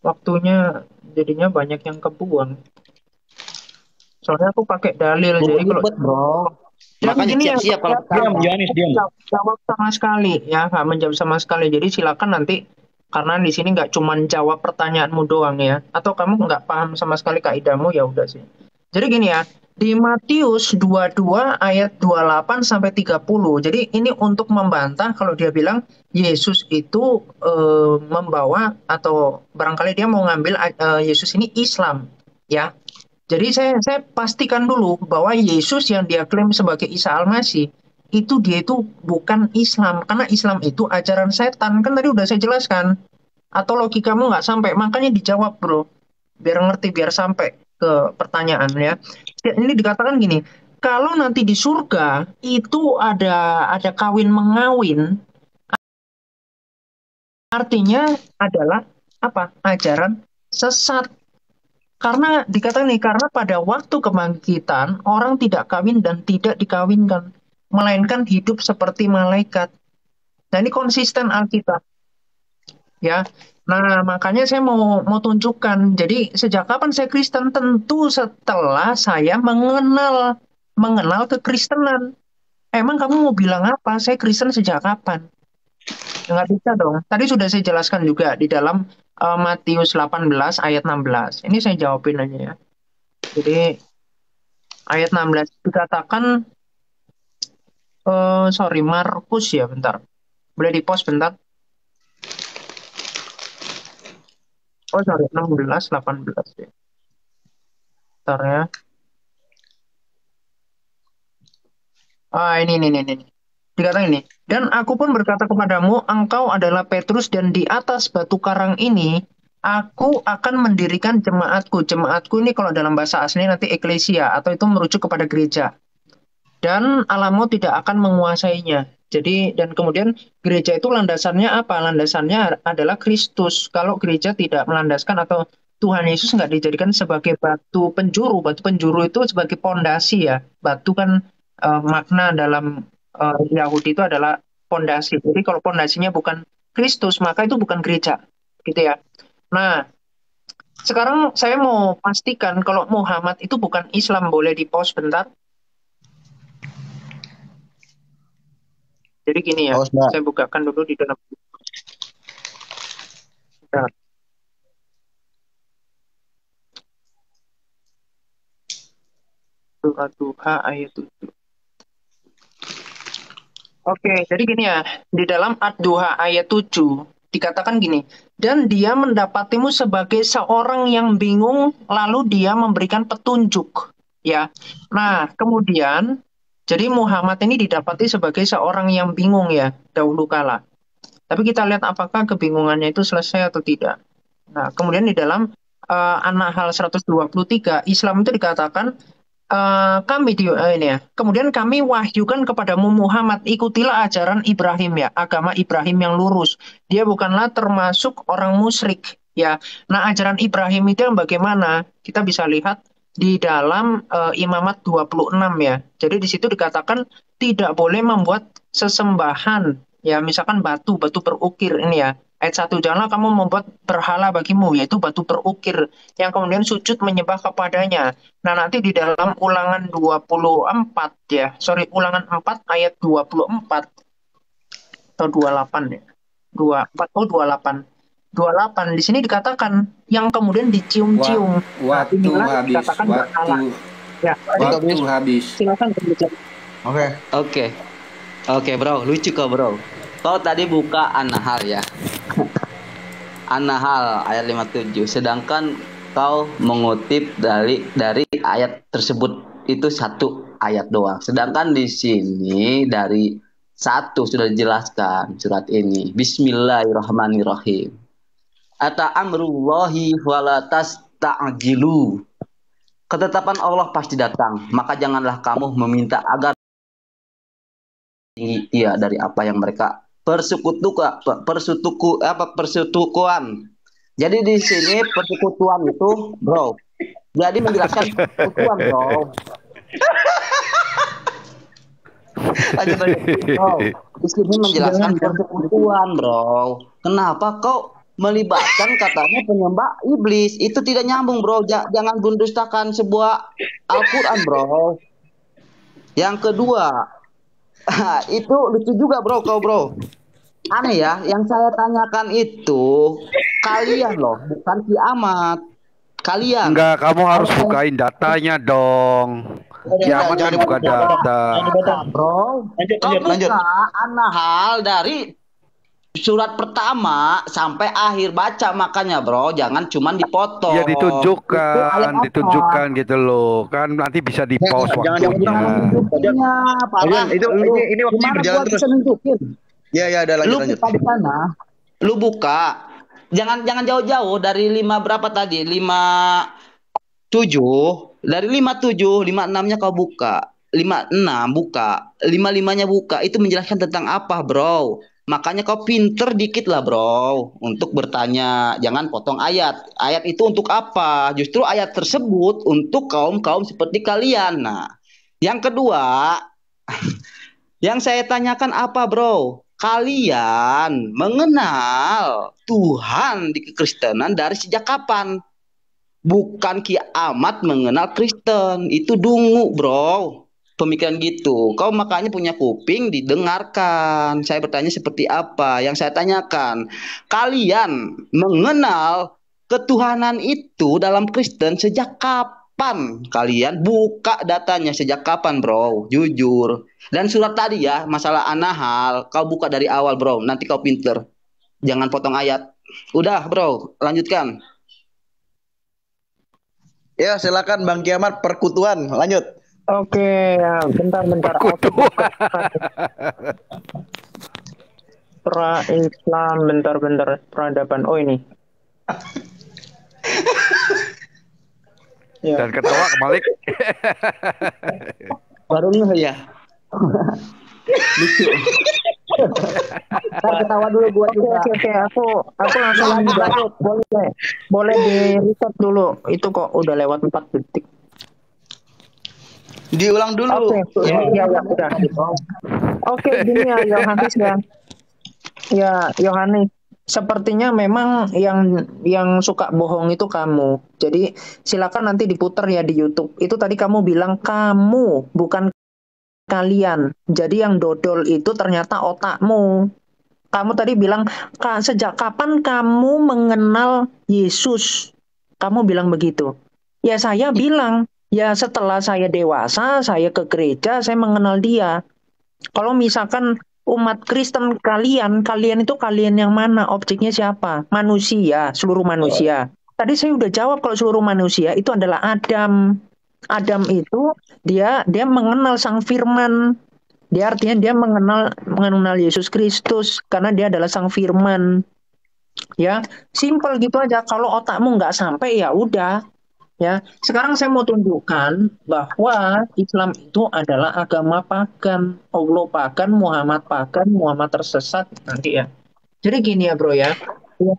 waktunya jadinya banyak yang kebuang. Soalnya aku pakai dalil, jadi kalau Ribet bro. dan Makanya gini ya, siap-siap kalau ternyata Diam, ketahuan. Yohanes, diam. nggak jawab sama sekali ya, nggak menjawab sama sekali. Jadi silakan nanti karena di sini nggak cuma jawab pertanyaanmu doang ya, atau kamu nggak paham sama sekali kaidahmu ya udah sih. Jadi gini ya, di Matius 22 ayat 28 sampai 30. Jadi ini untuk membantah kalau dia bilang Yesus itu membawa atau barangkali dia mau ngambil Yesus ini Islam ya. Jadi saya pastikan dulu bahwa Yesus yang dia klaim sebagai Isa Al-Masih itu dia itu bukan Islam, karena Islam itu ajaran setan, kan tadi udah saya jelaskan. Atau logikamu nggak sampai, makanya dijawab bro, biar ngerti, biar sampai ke pertanyaan ya. Ini dikatakan gini, kalau nanti di surga itu ada kawin mengawin, artinya adalah apa? Ajaran sesat. Karena dikatakan nih, karena pada waktu kebangkitan orang tidak kawin dan tidak dikawinkan, melainkan hidup seperti malaikat. Nah ini konsisten Alkitab ya. Nah makanya saya mau tunjukkan. Jadi sejak kapan saya Kristen? Tentu setelah saya mengenal mengenal kekristenan. Emang kamu mau bilang apa? Saya Kristen sejak kapan? Ya, nggak bisa dong. Tadi sudah saya jelaskan juga di dalam Matius 18 ayat 16. Ini saya jawabin aja ya. Jadi ayat 16 dikatakan, sorry, Markus ya, bentar. Boleh di-pause bentar? Oh, sorry, 16, 18 ya. Bentar ya. Ini. Dikatakan ini. Dan aku pun berkata kepadamu, engkau adalah Petrus dan di atas batu karang ini, aku akan mendirikan jemaatku. Jemaatku ini kalau dalam bahasa asli nanti eklesia, atau itu merujuk kepada gereja. Dan Alamo tidak akan menguasainya. Jadi dan kemudian gereja itu landasannya apa? Landasannya adalah Kristus. Kalau gereja tidak melandaskan atau Tuhan Yesus nggak dijadikan sebagai batu penjuru. Batu penjuru itu sebagai pondasi ya. Batu kan makna dalam Yahudi itu adalah pondasi. Jadi kalau pondasinya bukan Kristus, maka itu bukan gereja. Gitu ya. Nah, sekarang saya mau pastikan kalau Muhammad itu bukan Islam. Boleh di-pause bentar? Jadi gini ya, Awas, Mbak. saya bukakan dulu di dalam surat Duha ayat 7. Oke, jadi gini ya, di dalam Ad-Duha ayat 7 dikatakan gini, dan dia mendapatimu sebagai seorang yang bingung, lalu dia memberikan petunjuk. Ya, nah kemudian, jadi Muhammad ini didapati sebagai seorang yang bingung ya, dahulu kala. Tapi kita lihat apakah kebingungannya itu selesai atau tidak. Nah, kemudian di dalam An-Nahl 123, Islam itu dikatakan kami ini ya. Kemudian kami wahyukan kepadamu Muhammad, ikutilah ajaran Ibrahim ya, agama Ibrahim yang lurus. Dia bukanlah termasuk orang musyrik ya. Nah, ajaran Ibrahim itu yang bagaimana? Kita bisa lihat di dalam Imamat 26 ya. Jadi di situ dikatakan tidak boleh membuat sesembahan ya, misalkan batu berukir ini ya. Ayat 1, janganlah kamu membuat berhala bagimu, yaitu batu berukir, yang kemudian sujud menyembah kepadanya. Nah, nanti di dalam ulangan 24 ya, sorry, ulangan 4 ayat 24 atau 28 ya. 24, oh 28. 28, di sini dikatakan yang kemudian dicium-cium. Nah, Waktu inilah habis, dikatakan berhala. waktu Ya, waktu habis. silakan berbicara. Oke. Oke. Oke bro, lucu kok bro. Kau tadi buka An-Nahl ya. An-Nahl ayat 57. Sedangkan kau mengutip dari ayat tersebut itu satu ayat doang. Sedangkan di sini dari satu sudah dijelaskan surat ini. Bismillahirrahmanirrahim. Ata amrullahi walatas ta'jilu. Ketetapan Allah pasti datang, maka janganlah kamu meminta agar iya dari apa yang mereka persekutuan. Jadi di sini persekutuan itu, bro. Jadi menjelaskan persekutuan, bro. Lanjut, bro. Di sini menjelaskan persekutuan, bro. Kenapa kau melibatkan katanya penyembah iblis. Itu tidak nyambung, bro. Jangan mendustakan sebuah Al-Quran, bro. Yang kedua, itu lucu juga, bro, kau, bro. Aneh ya, yang saya tanyakan itu kalian loh, bukan kiamat. Kalian. Enggak, kamu harus Kalau saya bukain datanya dong. Udah, Kiamat kan jangan buka dipotong, jangan dipotong. data. Jangan dipotong. bro, Lanjut, kau lanjut. buka An-Nahl dari surat pertama sampai akhir baca, makanya bro, jangan cuman dipotong. Ya Itu ayat apa? ditunjukkan gitu loh. Kan nanti bisa di pause Jangan waktunya. Nunjukinnya, parah. ini waktunya Gimana berjalan gua terus. bisa nunjukin? Ya, udah Lu lanjut. buka di sana, lu buka. Jangan jauh-jauh dari 5 berapa tadi? 5 7. Dari 5 7, 5 6-nya kau buka. 5 6 buka. 5 5-nya buka. Itu menjelaskan tentang apa, bro? Makanya kau pinter dikit lah, bro, untuk bertanya. Jangan potong ayat. Ayat itu untuk apa? Justru ayat tersebut untuk kaum-kaum seperti kalian. Nah, yang kedua, yang saya tanyakan apa, bro? Kalian mengenal Tuhan di kekristenan dari sejak kapan? Bukan kiamat mengenal Kristen. Itu dungu, bro. Pemikiran gitu. Kau makanya punya kuping, didengarkan. Saya bertanya seperti apa? Yang saya tanyakan, kalian mengenal ketuhanan itu dalam Kristen sejak kapan? Kalian buka datanya sejak kapan, bro? Jujur. Dan surat tadi ya, masalah An-Nahl, kau buka dari awal, bro. Nanti kau pinter. Jangan potong ayat. Udah, bro. Lanjutkan. Ya, silakan Bang Kiamat, perkutuan. Lanjut. Oke, ya, bentar. Pra-Islam, bentar. Peradaban. Oh, ini. Ya. Dan ketawa kebalik. Baru nih ya. Lucu. Ketawa dulu gua juga. Oke, aku langsung lanjut. Boleh di reset dulu. Itu kok udah lewat 4 detik. Diulang dulu. Oke, ya udah. Oke, gini ya Yohanes ya. Ya, Yohanes. Sepertinya memang yang suka bohong itu kamu. Jadi silakan nanti diputar ya di YouTube. Itu tadi kamu bilang kamu, bukan kalian. Jadi yang dodol itu ternyata otakmu. Kamu tadi bilang, sejak kapan kamu mengenal Yesus? Kamu bilang begitu. Ya saya bilang, ya setelah saya dewasa, saya ke gereja, saya mengenal dia. Kalau misalkan umat Kristen kalian itu kalian yang mana? Objeknya siapa? Manusia, seluruh manusia. Tadi saya udah jawab kalau seluruh manusia itu adalah Adam. Adam itu dia mengenal Sang Firman. Dia artinya dia mengenal Yesus Kristus karena dia adalah Sang Firman. Ya, simpel gitu aja. Kalau otakmu nggak sampai ya udah. Ya, sekarang saya mau tunjukkan bahwa Islam itu adalah agama pagan. Allah pagan, Muhammad tersesat nanti ya. Jadi gini ya bro ya,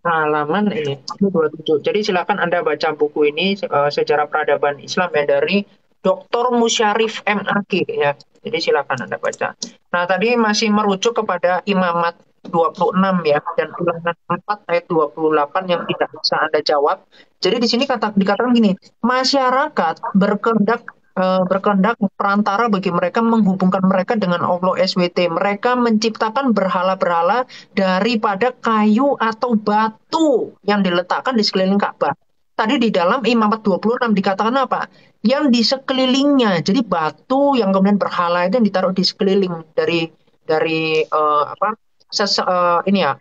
halaman ini 27. Jadi silakan Anda baca buku ini Sejarah Peradaban Islam ya dari Dr. Musyarif MAG ya. Jadi silakan Anda baca. Nah tadi masih merujuk kepada Imamat 26 ya dan Ulangan 4 ayat 28 yang tidak bisa Anda jawab. Jadi di sini dikatakan gini, masyarakat berkehendak perantara bagi mereka menghubungkan mereka dengan Allah SWT. Mereka menciptakan berhala-berhala daripada kayu atau batu yang diletakkan di sekeliling Ka'bah. Tadi di dalam Imamat 26 dikatakan apa? Yang di sekelilingnya. Jadi batu yang kemudian berhala itu yang ditaruh di sekeliling dari ini ya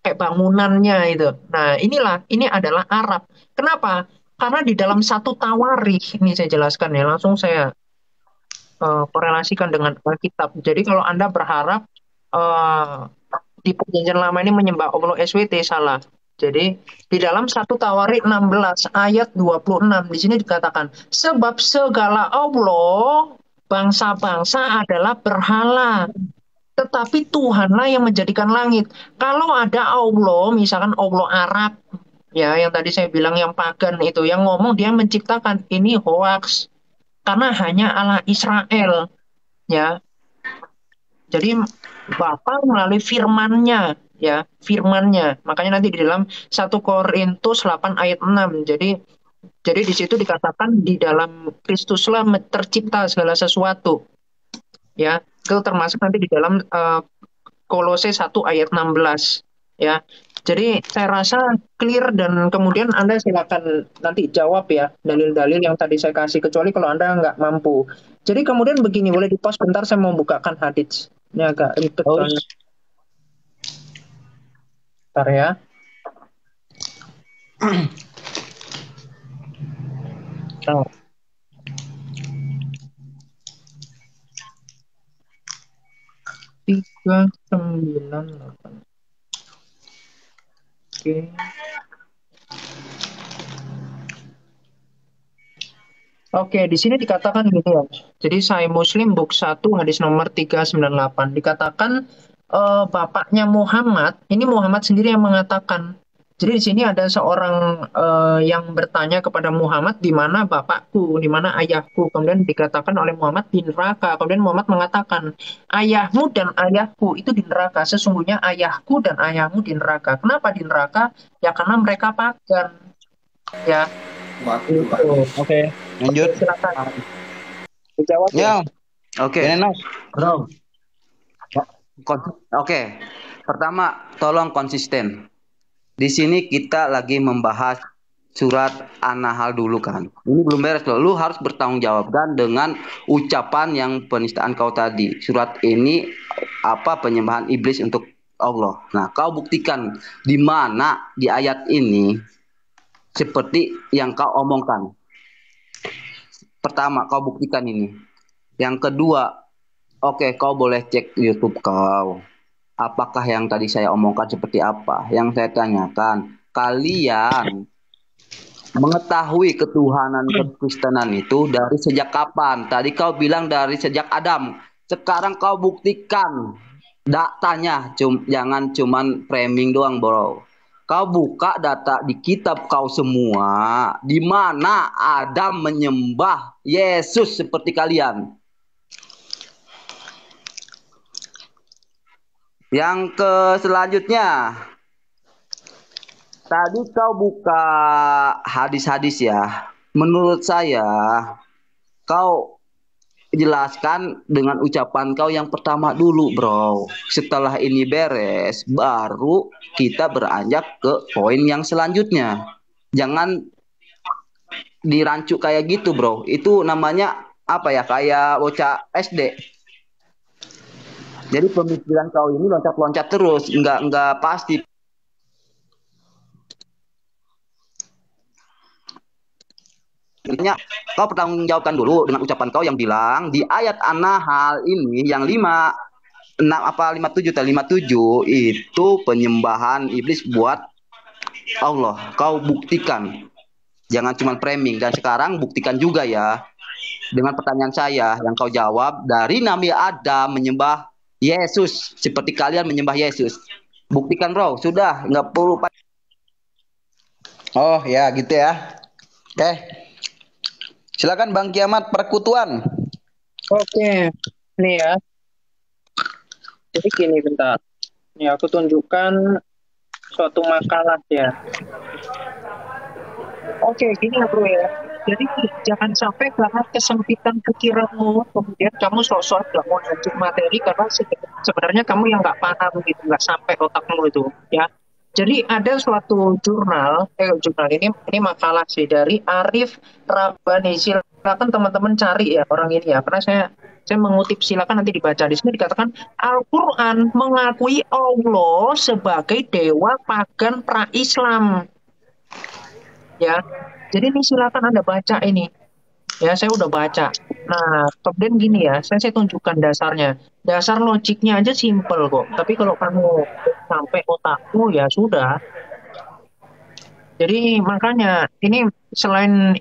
kayak bangunannya itu. Nah, ini adalah Arab. Kenapa? Karena di dalam satu tawarikh, ini saya jelaskan ya, langsung saya korelasikan dengan Alkitab. Jadi kalau Anda berharap di perjanjian lama ini menyembah Allah SWT, salah. Jadi di dalam satu Tawarikh 16 ayat 26 di sini dikatakan, sebab segala Allah bangsa-bangsa adalah berhala, tetapi Tuhanlah yang menjadikan langit. Kalau ada Allah, misalkan Allah Arab, ya yang tadi saya bilang yang pagan itu, yang ngomong dia menciptakan, ini hoax. Karena hanya Allah Israel, ya. Jadi Bapa melalui firman-Nya ya firman-Nya. Makanya nanti di dalam 1 Korintus 8 ayat 6. Jadi di situ dikatakan di dalam Kristuslah tercipta segala sesuatu. Ya, itu termasuk nanti di dalam Kolose 1 ayat 16. Ya. Jadi saya rasa clear dan kemudian Anda silakan nanti jawab ya dalil-dalil yang tadi saya kasih kecuali kalau Anda nggak mampu. Jadi kemudian begini, boleh di-pause bentar saya mau bukakan hadits. Ini agak ribet Oh, soalnya. Bentar ya. Nah, 398. Oke. Oke, di sini dikatakan gitu ya. Jadi Sahih Muslim Book 1 hadis nomor 398 dikatakan bapaknya Muhammad, ini Muhammad sendiri yang mengatakan. Jadi di sini ada seorang yang bertanya kepada Muhammad, di mana bapakku, di mana ayahku. Kemudian dikatakan oleh Muhammad di neraka. Kemudian Muhammad mengatakan, ayahmu dan ayahku itu di neraka. Sesungguhnya ayahku dan ayahmu di neraka. Kenapa di neraka? Ya karena mereka pagan. Ya, itu. Oke. lanjut. Silakan dijawab ya. Ya, Oke, ini Nas. bro. Oke, pertama tolong konsisten. Di sini kita lagi membahas surat An-Nahl dulu kan. Ini belum beres loh. Lu harus bertanggung jawabkan dengan ucapan yang penistaan kau tadi. Surat ini apa penyembahan iblis untuk Allah. Nah, kau buktikan di mana di ayat ini seperti yang kau omongkan. Pertama, kau buktikan ini. Yang kedua, oke, kau boleh cek YouTube kau. Apakah yang tadi saya omongkan seperti apa? Yang saya tanyakan, kalian mengetahui ketuhanan kekristenan itu dari sejak kapan? Tadi kau bilang dari sejak Adam. Sekarang kau buktikan datanya, jangan cuman framing doang, bro. Kau buka data di kitab kau semua, di mana Adam menyembah Yesus seperti kalian. Yang selanjutnya, tadi kau buka hadis-hadis ya. Menurut saya, kau jelaskan dengan ucapan kau yang pertama dulu, bro. Setelah ini beres, baru kita beranjak ke poin yang selanjutnya. Jangan dirancu kayak gitu, bro. Itu namanya apa ya? Kayak bocah SD. Jadi pemikiran kau ini loncat-loncat terus, nggak pasti. Intinya kau pertanggungjawabkan dulu dengan ucapan kau yang bilang di ayat An-Nahl ini yang 57 itu penyembahan iblis buat Allah. Kau buktikan. Jangan cuma framing. Dan sekarang buktikan juga ya dengan pertanyaan saya yang kau jawab dari Nabi Adam menyembah Yesus seperti kalian menyembah Yesus. Buktikan, bro. Sudah, nggak perlu. Oh ya gitu ya. Oke. Silakan Bang Kiamat Perkutuan. Oke, nih ya. Jadi gini bentar. Nih aku tunjukkan suatu makalah ya. Oke, gini ya bro ya. Jadi jangan sampai karena kesempitan pikiranmu, kemudian kamu sok-sok gak mau lanjut materi karena sebenarnya kamu yang nggak paham gitu, nggak sampai otakmu itu, ya. Jadi ada suatu jurnal ini makalah sih dari Arif Rabbani. Silakan teman-teman cari ya orang ini ya, karena saya mengutip, silakan nanti dibaca. Di sini dikatakan Al-Quran mengakui Allah sebagai dewa pagan pra-Islam. Ya, jadi ini silakan Anda baca ini. Ya, saya udah baca. Nah, kemudian gini ya, saya tunjukkan dasarnya. Dasar logiknya aja simple kok. Tapi kalau kamu sampai otakmu ya sudah. Jadi makanya ini selain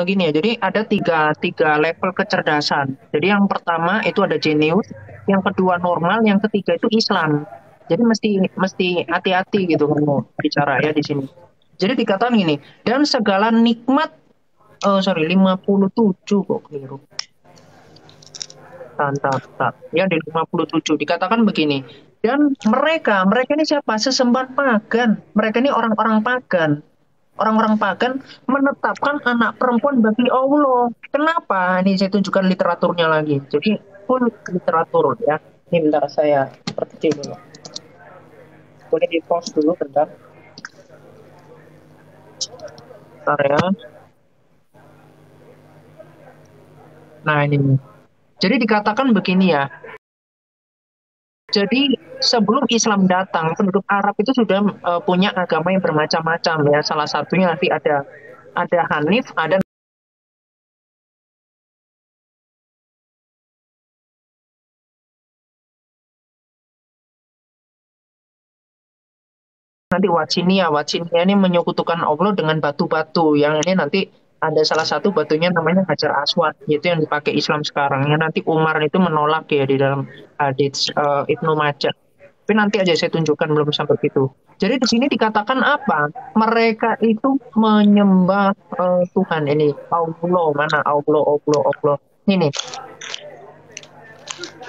gini ya, jadi ada tiga level kecerdasan. Jadi yang pertama itu ada jenius, yang kedua normal, yang ketiga itu Islam. Jadi mesti hati-hati gitu kamu bicara ya di sini. Jadi dikatakan gini, dan segala nikmat 57 kok keliru. Ya di 57 dikatakan begini, Dan mereka ini siapa? Sesembahan pagan. Mereka ini orang-orang pagan. Orang-orang pagan menetapkan anak perempuan bagi Allah. Kenapa? Ini saya tunjukkan literaturnya lagi. Jadi full literatur ya. Ini bentar saya perkecil dulu. Boleh di pause dulu bentar. Bentar ya. Nah ini. Jadi dikatakan begini ya. Jadi sebelum Islam datang, penduduk Arab itu sudah punya agama yang bermacam-macam ya. Salah satunya nanti ada Hanif, ada nanti Wacinia. Wacinia ini menyekutukan Allah dengan batu-batu. Yang ini nanti ada salah satu batunya namanya Hajar Aswad, yaitu yang dipakai Islam sekarang. Yang nanti Umar itu menolak ya di dalam hadits Ibnu Majah. Tapi nanti aja saya tunjukkan, belum sampai itu. Jadi di sini dikatakan apa? Mereka itu menyembah Tuhan ini. Allah, mana Allah, Allah, Allah. Ini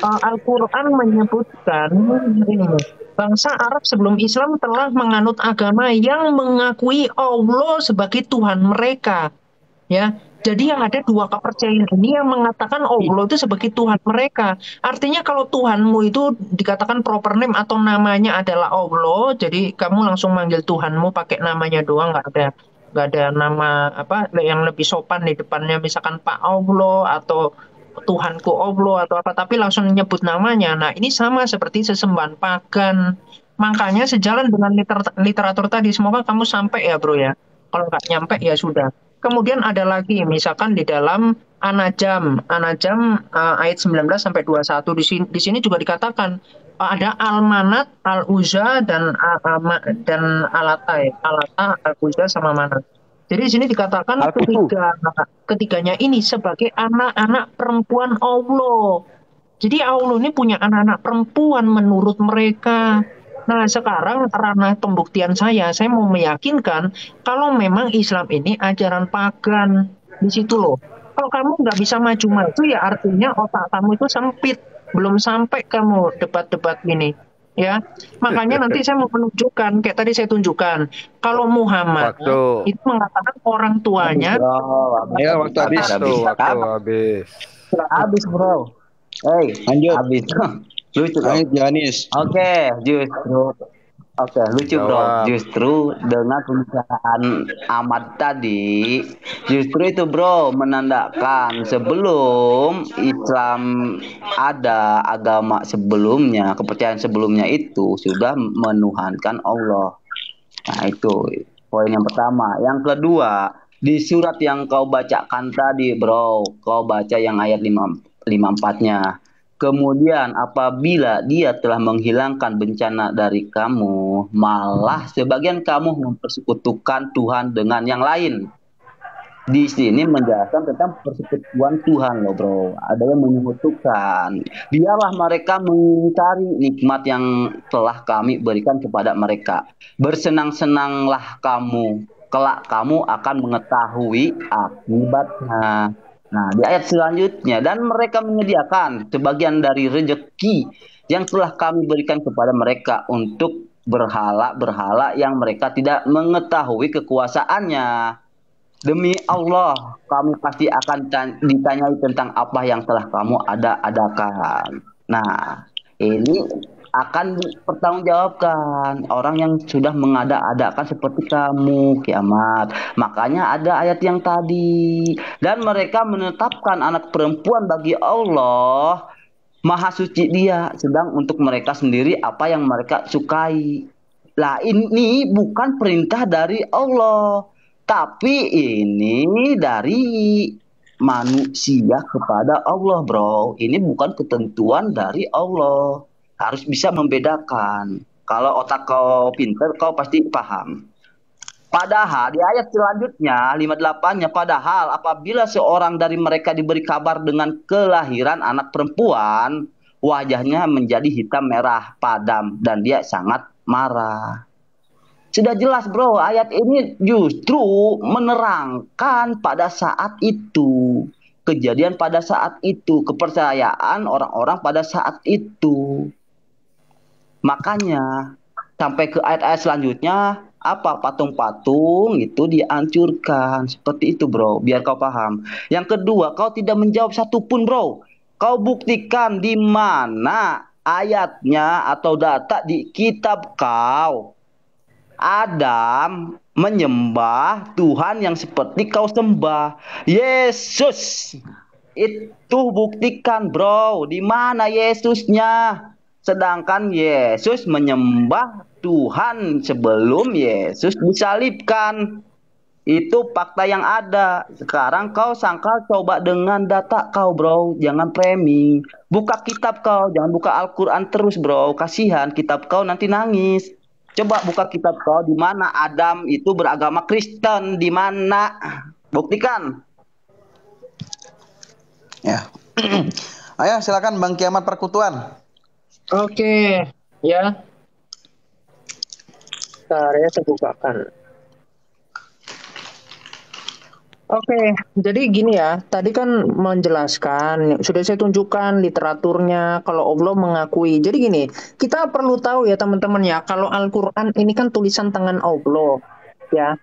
Al-Quran menyebutkan ini, bangsa Arab sebelum Islam telah menganut agama yang mengakui Allah sebagai Tuhan mereka. Ya, jadi yang ada dua kepercayaan ini yang mengatakan Allah itu sebagai Tuhan mereka. Artinya kalau Tuhanmu itu dikatakan proper name atau namanya adalah Allah, jadi kamu langsung manggil Tuhanmu pakai namanya doang, nggak ada nama apa yang lebih sopan di depannya, misalkan Pak Allah atau Tuhanku Allah atau apa, tapi langsung nyebut namanya. Nah, ini sama seperti sesembahan pagan. Makanya sejalan dengan literatur tadi, semoga kamu sampai ya bro ya. Kalau nggak nyampe ya sudah. Kemudian ada lagi, misalkan di dalam An-Najm, ayat 19 sampai 21 di sini juga dikatakan ada Al-Manat, Al-Uzza dan dan Alatai, Alata, Al-Uzza sama Manat. Jadi di sini dikatakan ketiganya ini sebagai anak-anak perempuan Allah. Jadi Allah ini punya anak-anak perempuan menurut mereka. Nah, sekarang ranah pembuktian saya mau meyakinkan kalau memang Islam ini ajaran pagan. Di situ loh. Kalau kamu nggak bisa maju-maju ya artinya otak kamu itu sempit. Belum sampai kamu debat-debat ini. Ya, makanya nanti saya mau menunjukkan, kayak tadi saya tunjukkan, kalau Muhammad Waktu. itu mengatakan orang tuanya, Ya, waktu habis. Waktu habis. Habis bro. Hey, Lanjut. habis. Lucu bro. Lanjut Janis. Oke, lucu bro. Jawab. Justru dengan pembicaraan Ahmad tadi, justru itu bro menandakan sebelum Islam ada, agama sebelumnya, kepercayaan sebelumnya itu sudah menuhankan Allah. Nah itu poin yang pertama. Yang kedua, di surat yang kau bacakan tadi bro, kau baca yang ayat 54-nya. Kemudian apabila dia telah menghilangkan bencana dari kamu, malah sebagian kamu mempersekutukan Tuhan dengan yang lain. Di sini menjelaskan tentang persekutuan Tuhan loh bro. Ada yang menyekutukan. Biarlah mereka mencari nikmat yang telah kami berikan kepada mereka. Bersenang-senanglah kamu. Kelak kamu akan mengetahui akibatnya. Nah, di ayat selanjutnya, dan mereka menyediakan sebagian dari rezeki yang telah kami berikan kepada mereka untuk berhala-berhala yang mereka tidak mengetahui kekuasaannya. Demi Allah, kami pasti akan ditanyai tentang apa yang telah kamu adakan. Nah, ini akan dipertanggungjawabkan orang yang sudah mengada-adakan seperti kamu kiamat. Makanya ada ayat yang tadi, dan mereka menetapkan anak perempuan bagi Allah, maha suci dia, sedang untuk mereka sendiri apa yang mereka sukai. Lah ini bukan perintah dari Allah, tapi ini dari manusia kepada Allah bro. Ini bukan ketentuan dari Allah. Harus bisa membedakan. Kalau otak kau pintar, kau pasti paham. Padahal di ayat selanjutnya 58-nya, padahal apabila seorang dari mereka diberi kabar dengan kelahiran anak perempuan, wajahnya menjadi hitam merah padam dan dia sangat marah. Sudah jelas bro, ayat ini justru menerangkan pada saat itu, kejadian pada saat itu, kepercayaan orang-orang pada saat itu. Makanya sampai ke ayat-ayat selanjutnya apa patung-patung itu dihancurkan seperti itu bro, biar kau paham. Yang kedua, kau tidak menjawab satupun bro. Kau buktikan di mana ayatnya atau data di kitab kau. Adam menyembah Tuhan yang seperti kau sembah, Yesus. Itu buktikan bro, di mana Yesusnya? Sedangkan Yesus menyembah Tuhan sebelum Yesus disalibkan. Itu fakta yang ada. Sekarang kau sangkal coba dengan data kau bro, jangan framing. Buka kitab kau, jangan buka Al-Quran terus bro. Kasihan kitab kau nanti nangis. Coba buka kitab kau di mana Adam itu beragama Kristen, di mana? Buktikan. Ya. Ayo silakan Bang Kiamat Perkutuan. Oke, ya. Bentar ya, saya bukakan. Oke, jadi gini ya, tadi kan menjelaskan, sudah saya tunjukkan literaturnya, kalau Allah mengakui. Jadi gini, kita perlu tahu ya teman-teman ya, kalau Al-Quran ini kan tulisan tangan Allah, ya.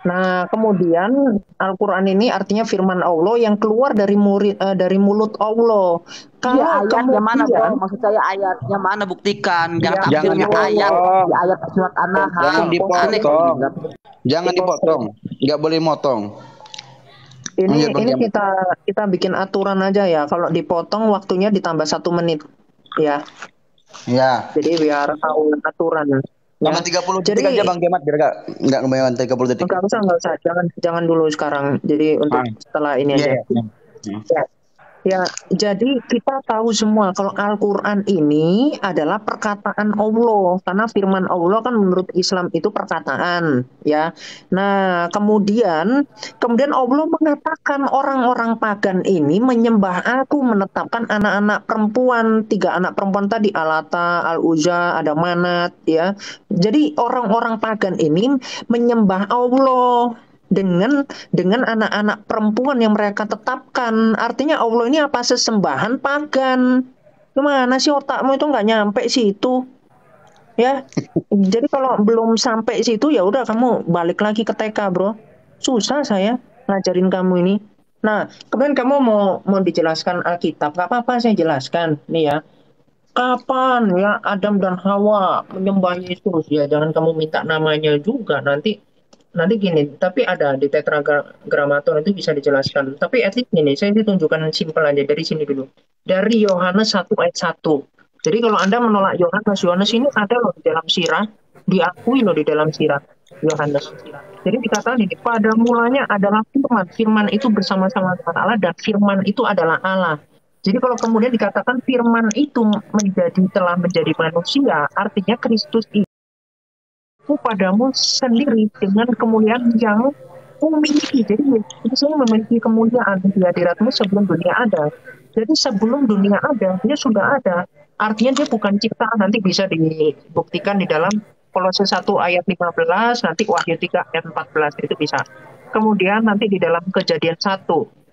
Nah, kemudian Al-Quran ini artinya firman Allah yang keluar dari mulut Allah. Iya, Kalau ayatnya mana bro? kemudian, Maksud saya ayatnya mana, buktikan. Jangan Ya, tafsirnya jangan ayat dipotong. di ayat surat An-Nahl. Jangan Aneh dipotong. kau. Jangan dipotong. Nggak boleh motong. ini Lanjut, Bang Kiamat. kita bikin aturan aja ya. Kalau dipotong waktunya ditambah 1 menit, ya. Ya. Jadi biar tahu aturan. Sama Ya. 30 detik Jadi aja Bang Kiamat biar nggak kebanyakan 30 detik. nggak usah, jangan dulu sekarang. Jadi untuk setelah ini aja. Ya. Ya, jadi kita tahu semua kalau Al-Quran ini adalah perkataan Allah, karena firman Allah kan menurut Islam itu perkataan, ya. Nah, kemudian Allah mengatakan orang-orang pagan ini menyembah aku, menetapkan anak-anak perempuan, 3 anak perempuan tadi, Alata, Al-Uzza, ada Manat, ya. Jadi orang-orang pagan ini menyembah Allah dengan anak-anak perempuan yang mereka tetapkan. Artinya Allah ini apa, sesembahan pagan. Gimana sih otakmu itu nggak nyampe situ? Ya. Jadi kalau belum sampai situ ya udah kamu balik lagi ke TK, bro. Susah saya ngajarin kamu ini. Nah, kemudian kamu mau dijelaskan Alkitab, nggak apa-apa saya jelaskan. Nih ya. Kapan ya Adam dan Hawa menyembah Yesus? Ya jangan kamu minta namanya juga, nanti gini, tapi ada di Tetragrammaton itu bisa dijelaskan. Tapi at least gini, saya ditunjukkan simpel aja dari sini dulu. Dari Yohanes 1 ayat 1. Jadi kalau Anda menolak Yohanes ini ada loh di dalam sirah, diakui loh di dalam sirah Yohanes. Jadi dikatakan ini, pada mulanya adalah firman. Firman itu bersama-sama dengan Allah dan firman itu adalah Allah. Jadi kalau kemudian dikatakan firman itu telah menjadi manusia, artinya Kristus itu padamu sendiri dengan kemuliaan yang memiliki. Jadi Yesus memiliki kemuliaan di hadiratmu sebelum dunia ada. Jadi sebelum dunia ada, dia sudah ada. Artinya dia bukan ciptaan. Nanti bisa dibuktikan di dalam Kolose 1 ayat 15, nanti Wahyu 3 ayat 14 itu bisa. Kemudian nanti di dalam Kejadian 1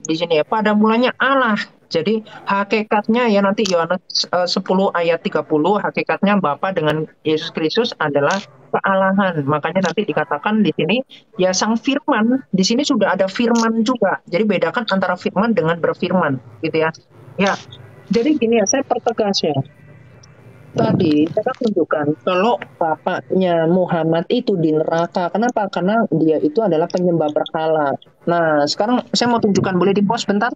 di sini ya, pada mulanya Allah. Jadi hakikatnya ya nanti Yohanes 10 ayat 30, hakikatnya Bapa dengan Yesus Kristus adalah kealahan. Makanya nanti dikatakan di sini ya sang firman, di sini sudah ada firman juga. Jadi bedakan antara firman dengan berfirman gitu ya. Ya. Jadi gini ya, saya pertegas ya. Tadi saya tunjukkan kalau bapaknya Muhammad itu di neraka. Kenapa? Karena dia itu adalah penyembah berhala. Nah, sekarang saya mau tunjukkan, boleh di pause bentar?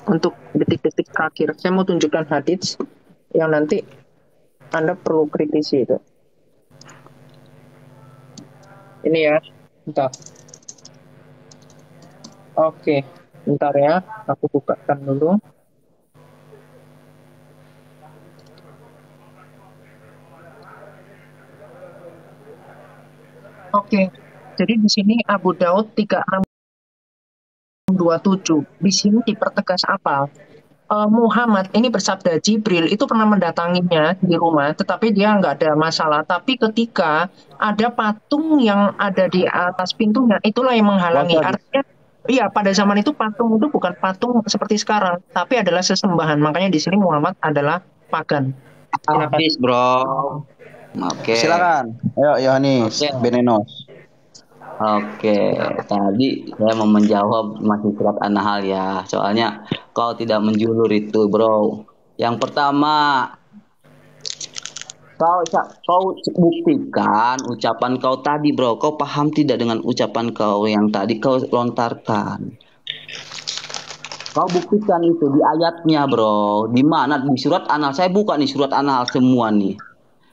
Untuk detik-detik terakhir, saya mau tunjukkan hadits yang nanti Anda perlu kritisi itu. Ini ya, bentar. Oke, bentar ya, aku bukakan dulu. Oke, jadi di sini Abu Daud 3627. Di sini dipertegas apa? Muhammad ini bersabda, Jibril itu pernah mendatanginya di rumah, tetapi dia nggak ada masalah. Tapi ketika ada patung yang ada di atas pintunya, itulah yang menghalangi. Artinya, iya pada zaman itu patung itu bukan patung seperti sekarang, tapi adalah sesembahan. Makanya di sini Muhammad adalah pagan. Silakan. Habis, bro. Oke. Silakan. Ayo Yohanes, Oke. Benenos. Oke, tadi saya mau menjawab masih surat An-Nahl ya. Soalnya kau tidak menjulur itu, bro. Yang pertama, kau buktikan ucapan kau tadi, bro. Kau paham tidak dengan ucapan kau yang tadi kau lontarkan? Kau buktikan itu di ayatnya, bro. Di mana di surat An-Nahl? Saya buka nih surat An-Nahl semua nih.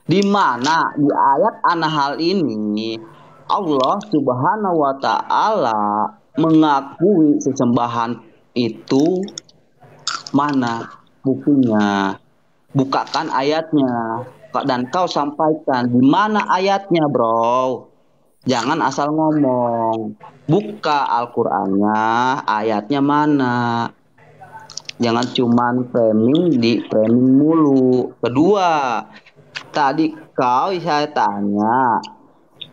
Di mana di ayat An-Nahl ini Allah Subhanahu wa taala mengakui sesembahan itu mana buktinya? Bukakan ayatnya dan kau sampaikan di mana ayatnya, bro. Jangan asal ngomong. Buka Al-Qur'annya, ayatnya mana. Jangan cuman framing mulu. Kedua, tadi saya tanya,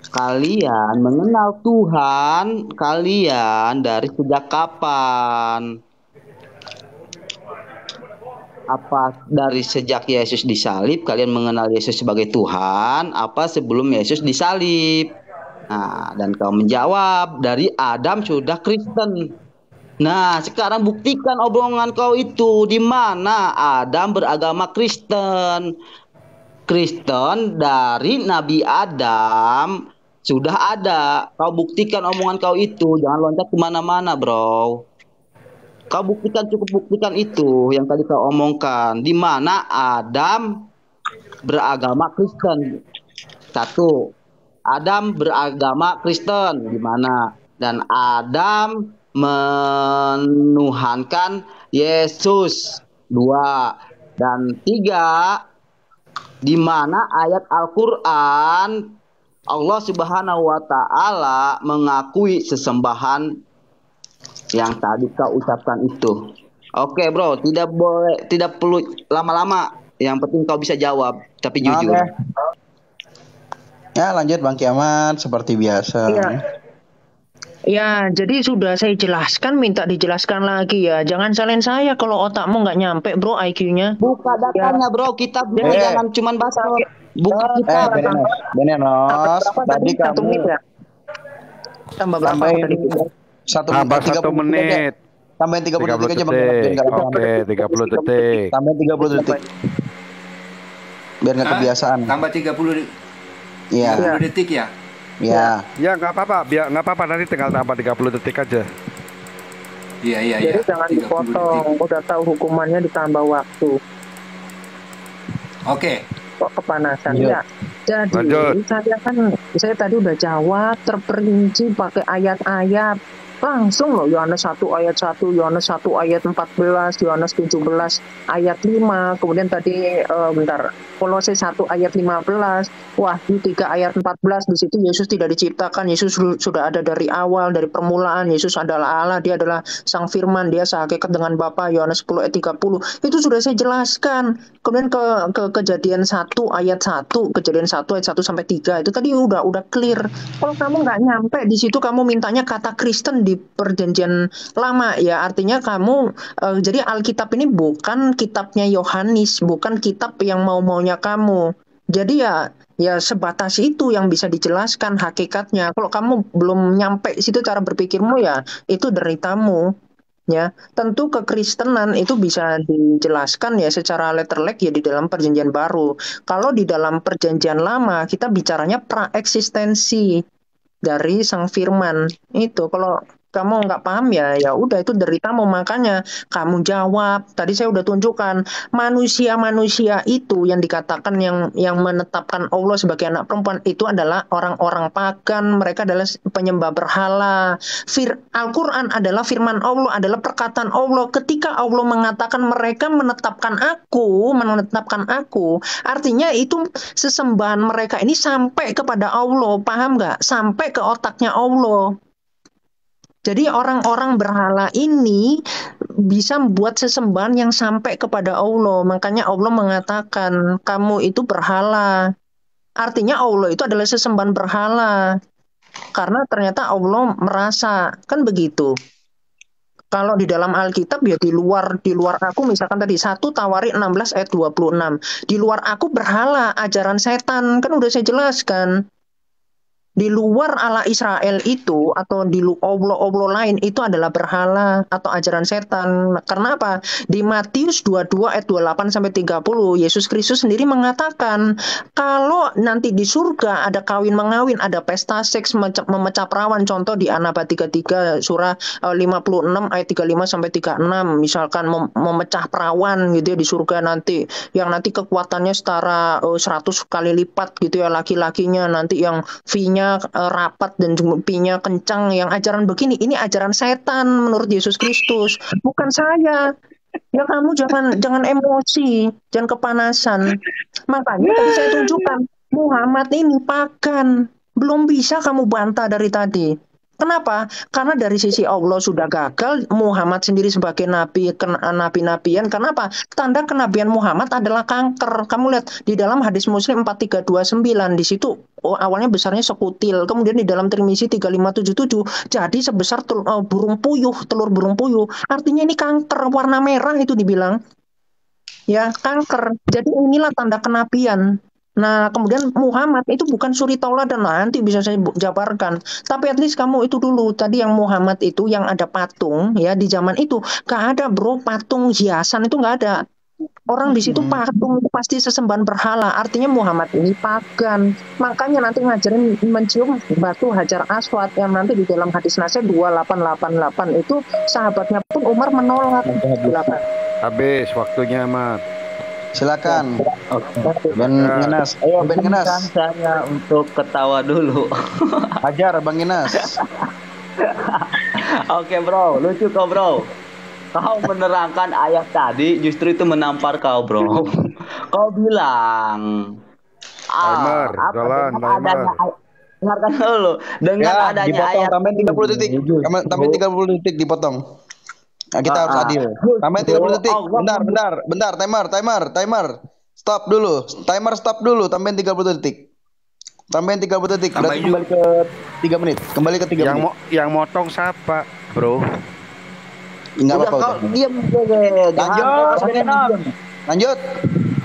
kalian mengenal Tuhan kalian dari sejak kapan? Apa dari sejak Yesus disalib kalian mengenal Yesus sebagai Tuhan? Apa sebelum Yesus disalib? Nah, dan kau menjawab dari Adam sudah Kristen. Nah, sekarang buktikan omongan kau itu di mana Adam beragama Kristen. Kristen dari Nabi Adam sudah ada. Kau buktikan omongan kau itu. Jangan loncat kemana-mana, bro. Kau buktikan, cukup buktikan itu yang tadi kau omongkan. Di mana Adam beragama Kristen. Satu, Adam beragama Kristen. Di mana? Dan Adam menuhankan Yesus. Dua. Dan tiga, di mana ayat Al-Qur'an Allah Subhanahu wa taala mengakui sesembahan yang tadi kau ucapkan itu. Oke, bro, tidak perlu lama-lama. Yang penting kau bisa jawab, tapi jujur. Oke. Ya, lanjut Bang Kiamat seperti biasa. Iya. Ya, jadi sudah saya jelaskan, minta dijelaskan lagi ya. Jangan salahin saya kalau otakmu nggak nyampe, bro, IQ-nya. Buka datanya, bro. Kita jangan cuman bahas. Buka kita. Benenos. Tadi Satu kamu menit ya. Tambah berapa tambahin tadi? Tambah 1 menit. Tambahin 30 detik aja Bang. detik. Oke, 30 detik. Tambahin 30 detik. Biar nggak kebiasaan. Tambah 30 Iya. detik ya? Iya. Ya nggak apa-apa, biar nggak apa-apa nanti tinggal tambah 30 detik aja. Iya. Jadi jangan 30 dipotong. detik. Udah tahu hukumannya ditambah waktu. Oke. Kok kepanasan Lanjut. ya? Jadi Lanjut. saya tadi udah jawab terperinci pakai ayat-ayat. Langsung loh, Yohanes 1 ayat 1, Yohanes 1 ayat 14, Yohanes 17 ayat 5, kemudian tadi Kolose 1 ayat 15, Wahyu 3 ayat 14, di situ Yesus tidak diciptakan, Yesus sudah ada dari awal, dari permulaan, Yesus adalah Allah, dia adalah Sang Firman, dia sehakikat dengan Bapa, Yohanes 10 ayat 30. Itu sudah saya jelaskan. Kemudian ke Kejadian 1 ayat 1, Kejadian 1 ayat 1 sampai 3, itu tadi udah clear. Kalau kamu nggak nyampe di situ, kamu mintanya kata Kristen di perjanjian lama ya, artinya kamu jadi Alkitab ini bukan kitabnya Yohanes, bukan kitab yang mau-maunya kamu. Jadi ya sebatas itu yang bisa dijelaskan hakikatnya. Kalau kamu belum nyampe situ cara berpikirmu, ya itu deritamu. Ya, tentu kekristenan itu bisa dijelaskan ya secara letterlek ya di dalam perjanjian baru. Kalau di dalam perjanjian lama kita bicaranya praeksistensi dari Sang Firman itu. Kalau kamu nggak paham ya udah, itu deritamu. Makanya kamu jawab. Tadi saya udah tunjukkan manusia itu yang dikatakan yang menetapkan Allah sebagai anak perempuan itu adalah orang-orang pagan. Mereka adalah penyembah berhala. Al-Quran adalah firman Allah, adalah perkataan Allah. Ketika Allah mengatakan mereka menetapkan aku, artinya itu sesembahan mereka ini sampai kepada Allah. Paham nggak? Sampai ke otaknya Allah. Jadi orang-orang berhala ini bisa membuat sesembahan yang sampai kepada Allah. Makanya Allah mengatakan kamu itu berhala. Artinya Allah itu adalah sesembahan berhala. Karena ternyata Allah merasa, kan begitu. Kalau di dalam Alkitab ya di luar aku misalkan tadi 1 Tawarik 16 ayat 26. Di luar aku berhala, ajaran setan. Kan udah saya jelaskan. Di luar Allah Israel itu atau di oblo-oblo lain itu adalah berhala atau ajaran setan. Karena apa? Di Matius 22 ayat 28 sampai 30 Yesus Kristus sendiri mengatakan kalau nanti di surga ada kawin mengawin, ada pesta seks memecah perawan, contoh di An-Naba 33 surah 56 ayat 35 sampai 36 misalkan memecah perawan gitu ya di surga nanti yang nanti kekuatannya setara 100 kali lipat gitu ya laki-lakinya nanti yang V-nya rapat dan P-nya kencang yang ajaran begini ini ajaran setan menurut Yesus Kristus bukan saya ya kamu jangan emosi jangan kepanasan makanya tadi saya tunjukkan Muhammad ini pagan belum bisa kamu bantah dari tadi. Kenapa? Karena dari sisi Allah sudah gagal, Muhammad sendiri sebagai nabi-nabian. Kenapa? Tanda kenabian Muhammad adalah kanker. Kamu lihat di dalam hadis Muslim 4329 di situ awalnya besarnya sekutil, kemudian di dalam Tirmizi 3577 jadi sebesar telur burung puyuh. Artinya ini kanker warna merah itu dibilang. Ya, kanker. Jadi inilah tanda kenabian. Nah, kemudian Muhammad itu bukan suri tauladan nanti bisa saya jabarkan. Tapi at least kamu itu dulu tadi yang Muhammad itu yang ada patung ya di zaman itu gak ada bro patung hiasan itu gak ada. Orang di situ patung itu pasti sesembahan berhala. Artinya Muhammad ini pagan. Makanya nanti ngajarin mencium batu Hajar Aswad yang nanti di dalam hadis Nasih 2888 itu sahabatnya pun Umar menolak. Habis waktunya, Mat. Silakan. Ben Ngenas. Ayo Ben Ngenas. Saya untuk ketawa dulu. Ajar Bang Ngenas. Oke bro, lucu kok bro. Kau menerangkan ayat tadi justru itu menampar kau bro. Kau bilang Timer, jalan, timer. dengarkan dulu. Dengan Ya, adanya dipotong ayat tambahin 30 detik. Tambahin 30 detik dipotong. Nah, kita harus adil. Tambahin 30 detik. Bentar. Timer. Stop dulu. Timer stop dulu. Tambahin 30 detik. Tambahin 30 detik. Berarti Tambahin kembali ke 3 menit. Kembali ke 3 menit. Yang motong siapa, Bro? Enggak udah apa-apa. kau diam Lanjut.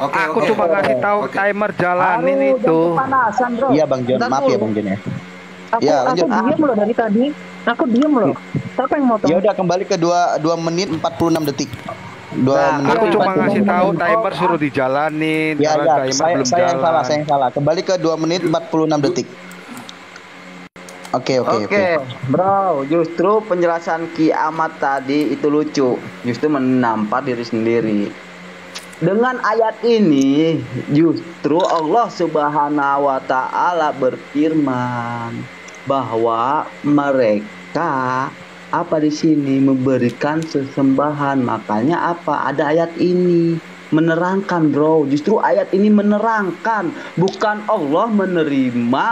Oke, Aku oke. cuma ngasih tahu Oke. timer jalanin itu. Kepanasan bro. Iya Bang Jon, maaf ya Bang Jon ya. Aku Ya, lanjut. diam loh dari tadi. Aku diam loh. Siapa yang motong? Ya udah kembali ke 2 menit 46 detik. 2 menit. Aku cuma 46 ngasih tahu detik. timer suruh dijalanin. Ya, Karena ya, timer belum saya yang jalan. salah. Kembali ke 2 menit 46 detik. Oke. Bro, justru penjelasan kiamat tadi itu lucu, justru menampar diri sendiri. Dengan ayat ini, justru Allah Subhanahu wa Ta'ala berfirman bahwa mereka apa di sini memberikan sesembahan. Makanya apa? Ada ayat ini menerangkan bro, justru ayat ini menerangkan, bukan Allah menerima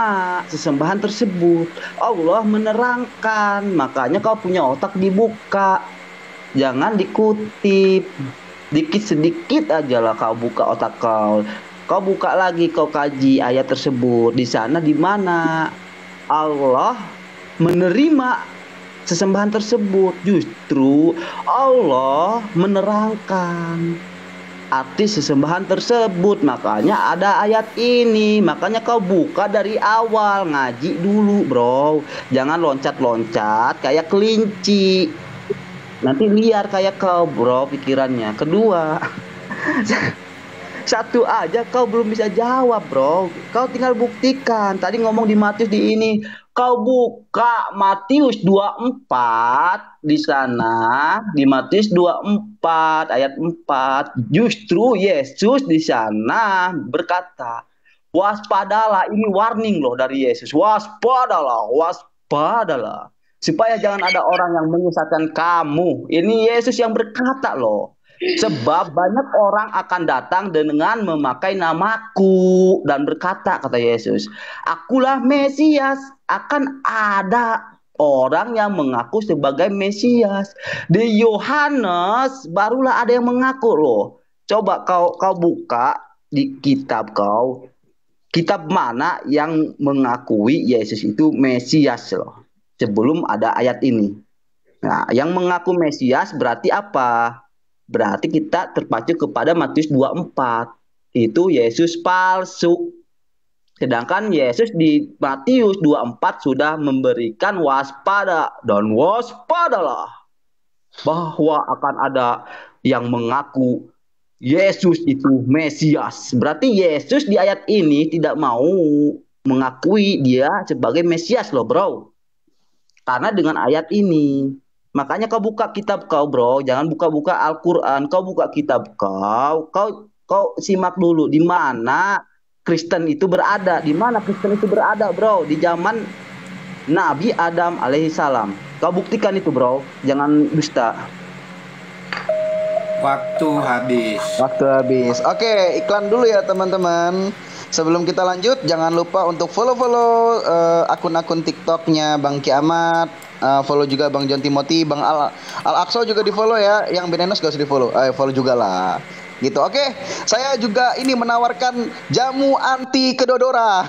sesembahan tersebut, Allah menerangkan. Makanya kau punya otak dibuka, jangan dikutip, dikit sedikit aja lah kau buka otak kau buka lagi, kau kaji ayat tersebut. Di sana di mana Allah menerima sesembahan tersebut, justru Allah menerangkan arti sesembahan tersebut. Makanya ada ayat ini. Makanya kau buka dari awal, ngaji dulu bro, jangan loncat-loncat kayak kelinci, nanti liar kayak kau bro pikirannya. Kedua, satu aja kau belum bisa jawab bro, kau tinggal buktikan. Tadi ngomong di Matius di ini, kau buka Matius 24 di sana, di Matius 24 ayat 4, justru Yesus di sana berkata, waspadalah, ini warning loh dari Yesus, waspadalah, supaya jangan ada orang yang menyesatkan kamu. Ini Yesus yang berkata loh. Sebab banyak orang akan datang dengan memakai namaku dan berkata, kata Yesus, akulah Mesias. Akan ada orang yang mengaku sebagai Mesias. Di Yohanes barulah ada yang mengaku loh. Coba kau buka di kitab kau, kitab mana yang mengakui Yesus itu Mesias loh, sebelum ada ayat ini. Nah, yang mengaku Mesias berarti apa? Berarti kita terpacu kepada Matius 24. Itu Yesus palsu. Sedangkan Yesus di Matius 24 sudah memberikan waspada dan waspadalah bahwa akan ada yang mengaku Yesus itu Mesias. Berarti Yesus di ayat ini tidak mau mengakui dia sebagai Mesias loh, bro. Karena dengan ayat ini. Makanya kau buka kitab kau, bro. Jangan buka-buka Al-Quran. Kau buka kitab kau simak dulu di mana Kristen itu berada. Di mana Kristen itu berada, bro? Di zaman Nabi Adam alaihissalam. Kau buktikan itu, bro. Jangan dusta. Waktu habis. Waktu habis. Oke, iklan dulu ya teman-teman. Sebelum kita lanjut, jangan lupa untuk follow-follow akun-akun TikToknya Bang Kiamat. Follow juga Bang John Timothy, Bang Al-Aqsa juga di follow ya. Yang Benenos gak usah di follow, follow juga lah. Gitu, oke. Saya juga ini menawarkan jamu anti kedodora,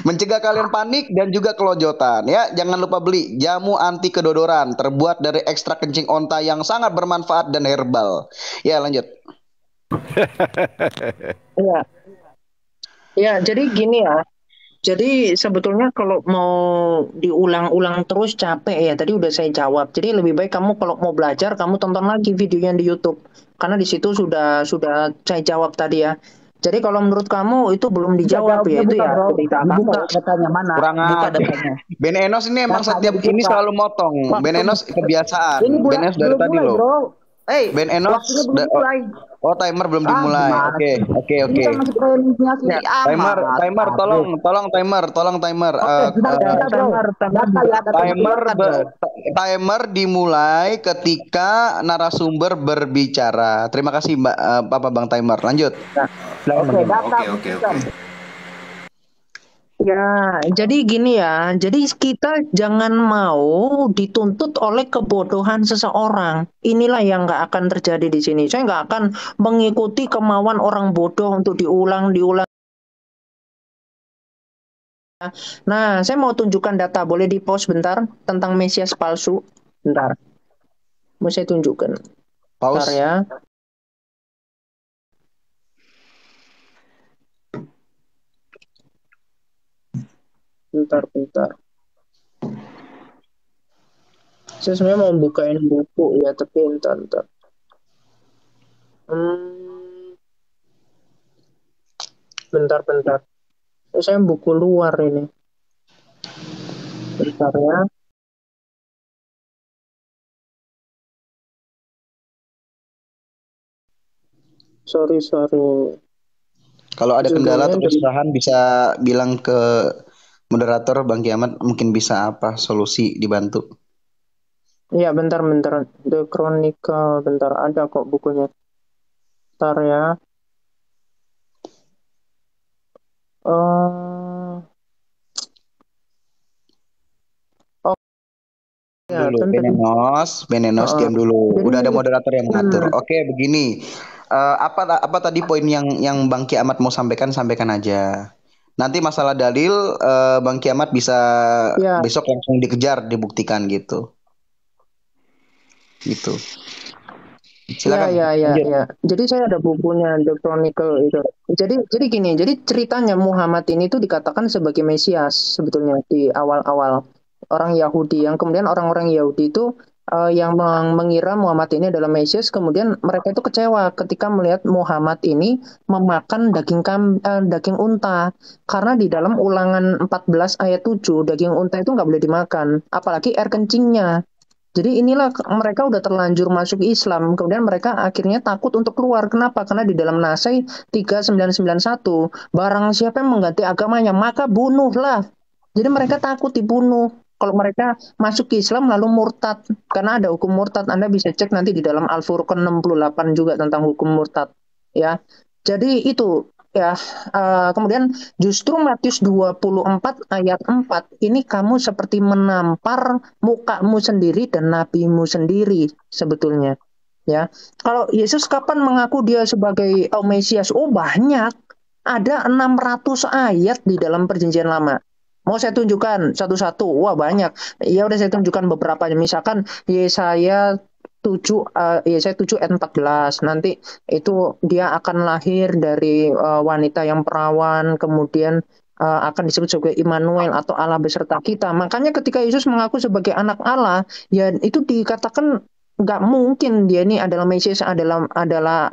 mencegah kalian panik dan juga kelojotan ya. Jangan lupa beli jamu anti kedodoran, terbuat dari ekstrak kencing onta yang sangat bermanfaat dan herbal. Ya, lanjut. Ya. Ya, jadi gini ya. Jadi sebetulnya kalau mau diulang-ulang terus capek ya. Tadi udah saya jawab. Jadi lebih baik kamu kalau mau belajar kamu tonton lagi videonya di YouTube. Karena di situ sudah saya jawab tadi ya. Jadi kalau menurut kamu itu belum dijawab ya itu ya. Buka datanya mana? Kurang Buka aja. datanya. Ben Enos ini emang setiap ini selalu motong. Ben Enos kebiasaan. Ini Ben Enos dari tadi loh. bro. Ben Enos oh timer belum dimulai. Oke. Timer tolong timer. Timer dimulai ketika narasumber berbicara. Terima kasih Mbak Bang Timer. Lanjut. Oke. Ya, jadi gini ya. Jadi kita jangan mau dituntut oleh kebodohan seseorang. Inilah yang nggak akan terjadi di sini. Saya nggak akan mengikuti kemauan orang bodoh untuk diulang. Nah, saya mau tunjukkan data. Boleh di-pause bentar tentang Mesias palsu? Bentar. Mau saya tunjukkan. Pause. Bentar ya. Bentar. Saya sebenarnya mau bukain buku ya, tapi bentar. Bentar. Saya buku luar ini. Bentar ya. Sorry. Kalau ada kendala atau kesalahan bisa bilang ke moderator Bang Kiamat, mungkin bisa solusi dibantu. Iya, bentar. The Chronicle, bentar. Ada kok bukunya. Bentar ya. Ya, Benenos diam dulu. Udah ada moderator yang mengatur. Oke, begini. Apa tadi poin yang Bang Kiamat mau sampaikan aja. Nanti masalah dalil Bang Kiamat bisa besok langsung dikejar, dibuktikan gitu. Gitu. Silakan. Ya. Jadi saya ada bukunya The Chronicle itu. Jadi gini, jadi ceritanya Muhammad ini tuh dikatakan sebagai Mesias sebetulnya di awal-awal orang Yahudi, yang kemudian orang-orang Yahudi itu yang mengira Muhammad ini adalah Mesias, kemudian mereka itu kecewa ketika melihat Muhammad ini memakan daging unta, karena di dalam Ulangan 14 ayat 7 daging unta itu nggak boleh dimakan, apalagi air kencingnya. Jadi inilah mereka udah terlanjur masuk Islam, kemudian mereka akhirnya takut untuk keluar. Kenapa? Karena di dalam Nasai 3991, barang siapa yang mengganti agamanya maka bunuhlah. Jadi mereka takut dibunuh kalau mereka masuk ke Islam lalu murtad, karena ada hukum murtad. Anda bisa cek nanti di dalam Al-Furqan 68 juga tentang hukum murtad ya. Jadi itu ya, kemudian justru Matius 24 ayat 4 ini kamu seperti menampar mukamu sendiri dan nabimu sendiri sebetulnya ya. Kalau Yesus kapan mengaku dia sebagai Mesias? Banyak, ada 600 ayat di dalam Perjanjian Lama. Mau saya tunjukkan satu-satu? Wah, banyak. Ya udah saya tunjukkan beberapa. Misalkan Yesaya 7 Yesaya 7 ayat 14. Nanti itu dia akan lahir dari wanita yang perawan, kemudian akan disebut sebagai Immanuel atau Allah beserta kita. Makanya ketika Yesus mengaku sebagai anak Allah, ya itu dikatakan nggak mungkin dia ini adalah Mesias, adalah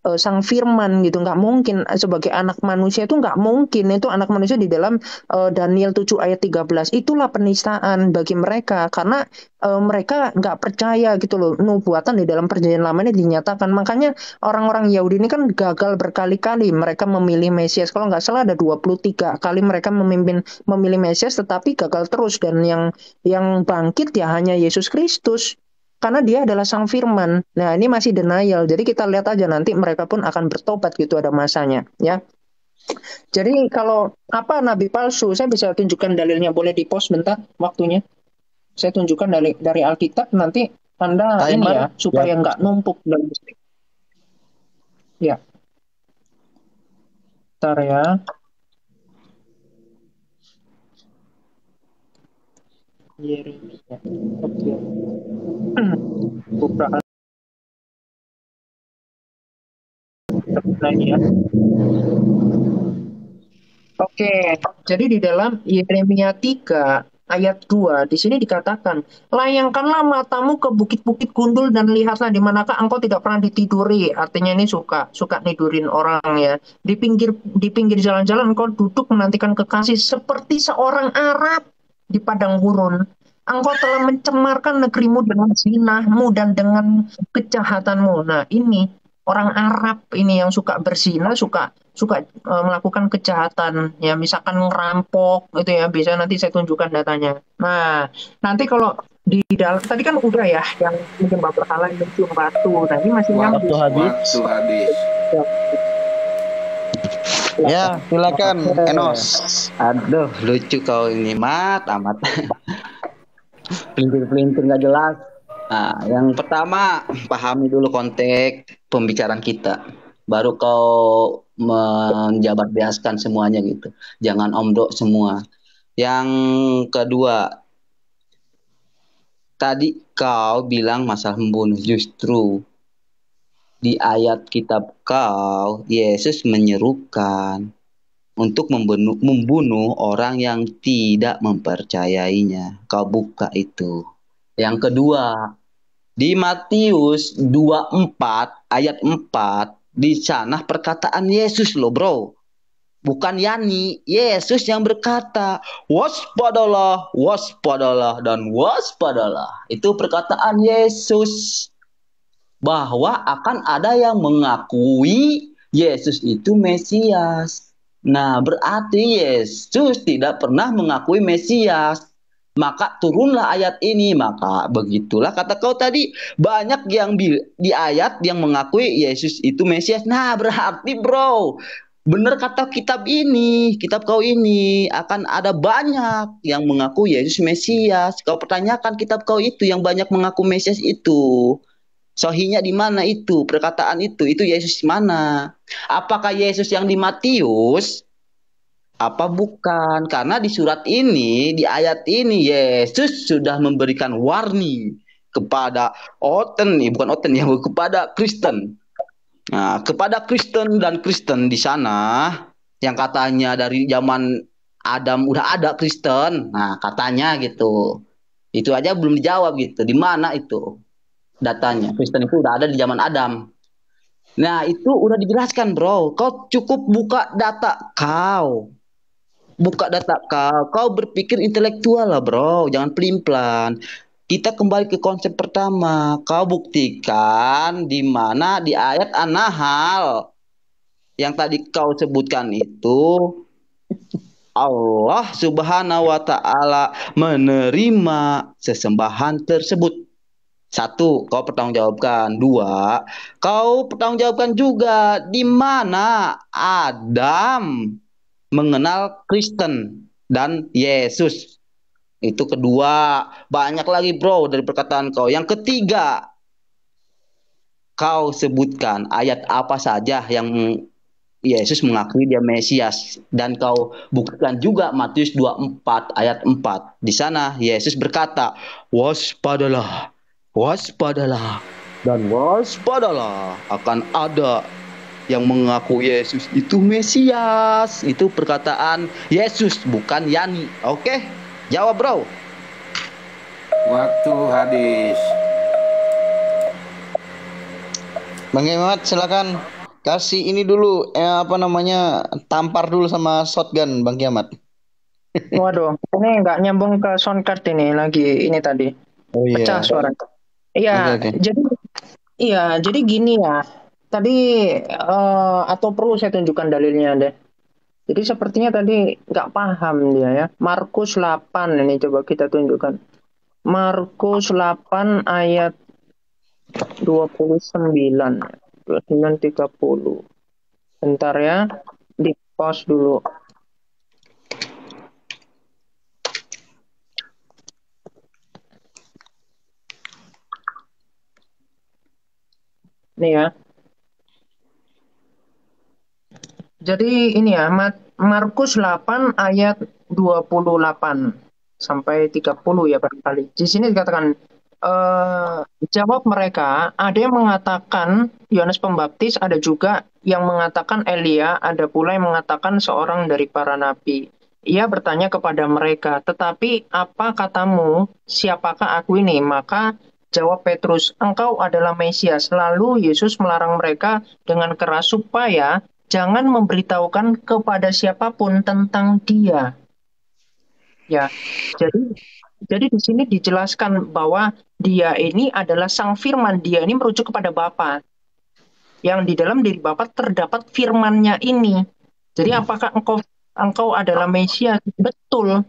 Sang Firman gitu, nggak mungkin sebagai anak manusia, itu nggak mungkin. Itu anak manusia di dalam Daniel 7 ayat 13. Itulah penistaan bagi mereka karena mereka nggak percaya gitu loh, nubuatan di dalam perjanjian lama ini dinyatakan. Makanya orang-orang Yahudi ini kan gagal berkali-kali mereka memilih Mesias. Kalau nggak salah ada 23 kali mereka memilih Mesias, tetapi gagal terus, dan yang bangkit ya hanya Yesus Kristus. Karena dia adalah Sang Firman. Nah, ini masih denial. Jadi kita lihat aja nanti mereka pun akan bertobat gitu, ada masanya, ya. Jadi kalau apa nabi palsu, saya bisa tunjukkan dalilnya. Boleh di-post bentar waktunya. Saya tunjukkan dari Alkitab, nanti Anda ini Timer, ya, supaya nggak numpuk dalam listrik. Ya, bentar ya. Yeremia. Oke. Beberapa lagi ya. Oke, jadi di dalam Yeremia 3 ayat 2 di sini dikatakan, layangkanlah matamu ke bukit-bukit gundul dan lihatlah di manakah engkau tidak pernah ditiduri. Artinya ini suka nidurin orang ya. Di pinggir jalan-jalan engkau duduk menantikan kekasih seperti seorang Arab di padang gurun. Engkau telah mencemarkan negerimu dengan zinahmu dan dengan kejahatanmu. Nah, ini orang Arab ini yang suka berzina, suka suka melakukan kejahatan, ya misalkan ngerampok gitu ya, bisa nanti saya tunjukkan datanya. Nah, nanti kalau di dalam tadi kan udah ya yang menyembah berhala, yang mencium batu. Nah, ini masih Waktu nyambung. habis. Waktu habis. Ya, silakan Enos. Aduh, lucu kau ini, amat. Pelintir-pelintir nggak jelas. Nah, yang pertama, pahami dulu konteks pembicaraan kita. Baru kau menjabar biaskan semuanya gitu. Jangan omdo semua. Yang kedua, tadi kau bilang masalah membunuh. Justru di ayat kitab kau, Yesus menyerukan untuk membunuh orang yang tidak mempercayainya. Kau buka itu. Yang kedua, di Matius 24 ayat 4, di sana perkataan Yesus loh bro. Bukan Yani, Yesus yang berkata, waspadalah, waspadalah, dan waspadalah. Itu perkataan Yesus. Bahwa akan ada yang mengakui Yesus itu Mesias. Nah, berarti Yesus tidak pernah mengakui Mesias. Maka turunlah ayat ini. Maka begitulah kata kau tadi, banyak yang di ayat yang mengakui Yesus itu Mesias. Nah, berarti bro, benar kata kitab ini, kitab kau ini, akan ada banyak yang mengaku Yesus Mesias. Kau pertanyakan kitab kau itu yang banyak mengaku Mesias itu. Sohinya di mana itu? Perkataan itu Yesus mana? Apakah Yesus yang di Matius? Apa bukan? Karena di surat ini, di ayat ini, Yesus sudah memberikan warning kepada kepada Kristen. Nah, kepada Kristen dan Kristen di sana, yang katanya dari zaman Adam udah ada Kristen. Nah, katanya gitu. Itu aja belum dijawab gitu. Di mana itu datanya? Kristen itu udah ada di zaman Adam. Nah, itu udah dijelaskan, bro. Kau cukup buka data kau. Buka data kau. Kau berpikir intelektual lah, bro. Jangan pelin-pelan. Kita kembali ke konsep pertama. Kau buktikan di mana di ayat An-Nahl yang tadi kau sebutkan itu Allah Subhanahu wa taala menerima sesembahan tersebut. Satu, kau pertanggungjawabkan. Dua, kau pertanggungjawabkan juga di mana Adam mengenal Kristen dan Yesus. Itu kedua. Banyak lagi bro dari perkataan kau. Yang ketiga, kau sebutkan ayat apa saja Yesus mengakui dia Mesias, dan kau buktikan juga Matius 24 ayat 4. Di sana Yesus berkata, waspadalah, waspadalah, dan waspadalah, akan ada yang mengaku Yesus itu Mesias. Itu perkataan Yesus, bukan Yani. Oke, jawab bro. Waktu habis. Bang Hemat silakan kasih ini dulu tampar dulu sama shotgun Bang Kiamat. Waduh, ini nggak nyambung ke soundcard ini lagi ini tadi. Oh Pecah iya. suara. Oke, Iya, oke. jadi gini ya. Tadi atau perlu saya tunjukkan dalilnya deh. Jadi sepertinya tadi nggak paham dia ya. Markus 8 ini coba kita tunjukkan. Markus 8 ayat 29. 29:30. Bentar ya. Di pause dulu. Nih ya. Jadi ini ya, Markus 8 ayat 28 sampai 30 ya barangkali. Di sini dikatakan, jawab mereka, ada yang mengatakan Yohanes Pembaptis, ada juga yang mengatakan Elia, ada pula yang mengatakan seorang dari para nabi. Ia bertanya kepada mereka, tetapi apa katamu, siapakah aku ini? Maka jawab Petrus, engkau adalah Mesias. Lalu Yesus melarang mereka dengan keras supaya jangan memberitahukan kepada siapapun tentang dia. Ya, jadi di sini dijelaskan bahwa dia ini adalah Sang Firman, dia ini merujuk kepada Bapa. Yang di dalam diri Bapa terdapat firman-Nya ini. Jadi apakah engkau adalah Mesias? Betul.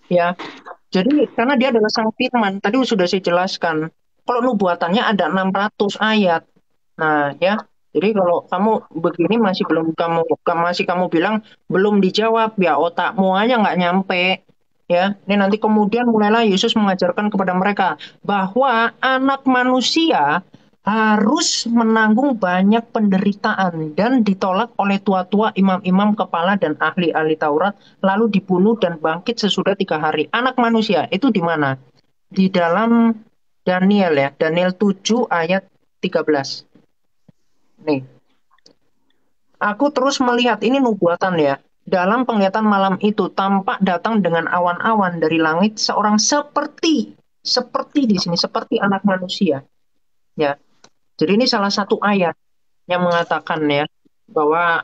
Ya. Jadi karena dia adalah Sang Firman, tadi sudah saya jelaskan. Kalau nubuatannya ada 600 ayat. Nah, ya. Jadi kalau kamu begini masih kamu bilang belum dijawab, ya otakmu aja nggak nyampe. Ya, ini nanti kemudian mulailah Yesus mengajarkan kepada mereka bahwa anak manusia harus menanggung banyak penderitaan dan ditolak oleh tua-tua, imam-imam kepala dan ahli-ahli Taurat, lalu dibunuh dan bangkit sesudah 3 hari. Anak manusia itu di mana? Di dalam Daniel ya, Daniel 7 ayat 13. Nih, aku terus melihat ini nubuatan ya. Dalam penglihatan malam itu tampak datang dengan awan-awan dari langit seorang seperti di sini seperti anak manusia. Ya. Jadi ini salah satu ayat yang mengatakan ya bahwa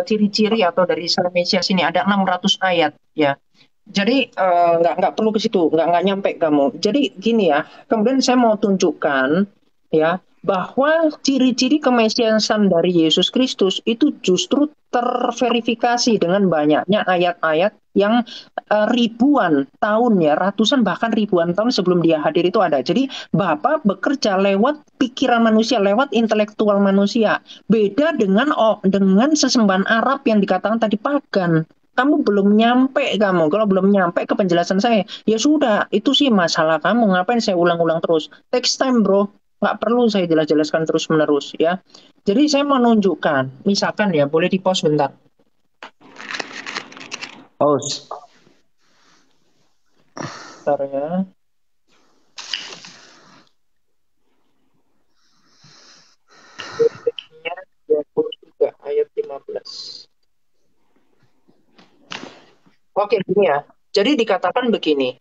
ciri-ciri atau dari Sang Mesias ini ada 600 ayat ya. Jadi nggak perlu ke situ, nggak nyampe kamu. Jadi gini ya, kemudian saya mau tunjukkan ya bahwa ciri-ciri kemesiasan dari Yesus Kristus itu justru terverifikasi dengan banyaknya ayat-ayat yang ribuan tahun ya, ratusan bahkan ribuan tahun sebelum dia hadir itu ada. Jadi Bapa bekerja lewat pikiran manusia, lewat intelektual manusia. Beda dengan sesembahan Arab yang dikatakan tadi pagan. Kamu belum nyampe kamu. Kalau belum nyampe ke penjelasan saya, ya sudah, itu sih masalah kamu. Ngapain saya ulang-ulang terus? Takes time, bro. Nggak perlu saya jelaskan terus-menerus ya. Jadi saya mau menunjukkan, misalkan ya, boleh di-pause bentar. Pause. Bentar ya. Ayatnya 23 ayat 15. Oke, gini ya. Jadi dikatakan begini,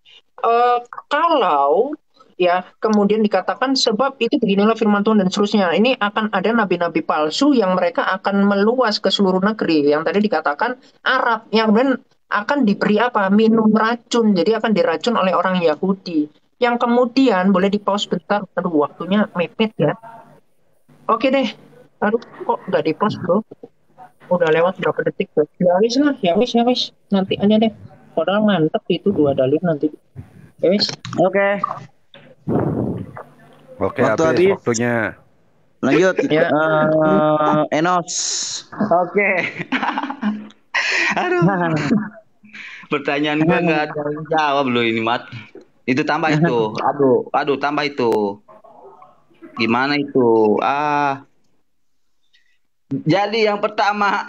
kalau ya kemudian dikatakan sebab itu beginilah firman Tuhan dan seterusnya. Ini akan ada nabi-nabi palsu yang mereka akan meluas ke seluruh negeri. Yang tadi dikatakan Arab yang kemudian akan diberi apa? Minum racun. Jadi akan diracun oleh orang Yahudi. Yang kemudian boleh di-pause bentar. Aduh, waktunya mepet ya. Oke deh. Aduh, kok nggak di-pause, bro? Udah lewat berapa detik tuh? Ya wis lah, ya wis. Nanti aja deh. Padahal mantep itu 2 dalil nanti. Ya wis. Oke. Oke, Waktu habis habis. waktunya. Lanjut. Ya. Enos. Oke. Aduh. Pertanyaan gue nggak ada yang jawab loh ini, Mat. Itu tambah itu. Aduh, tambah itu. Gimana itu? Jadi yang pertama,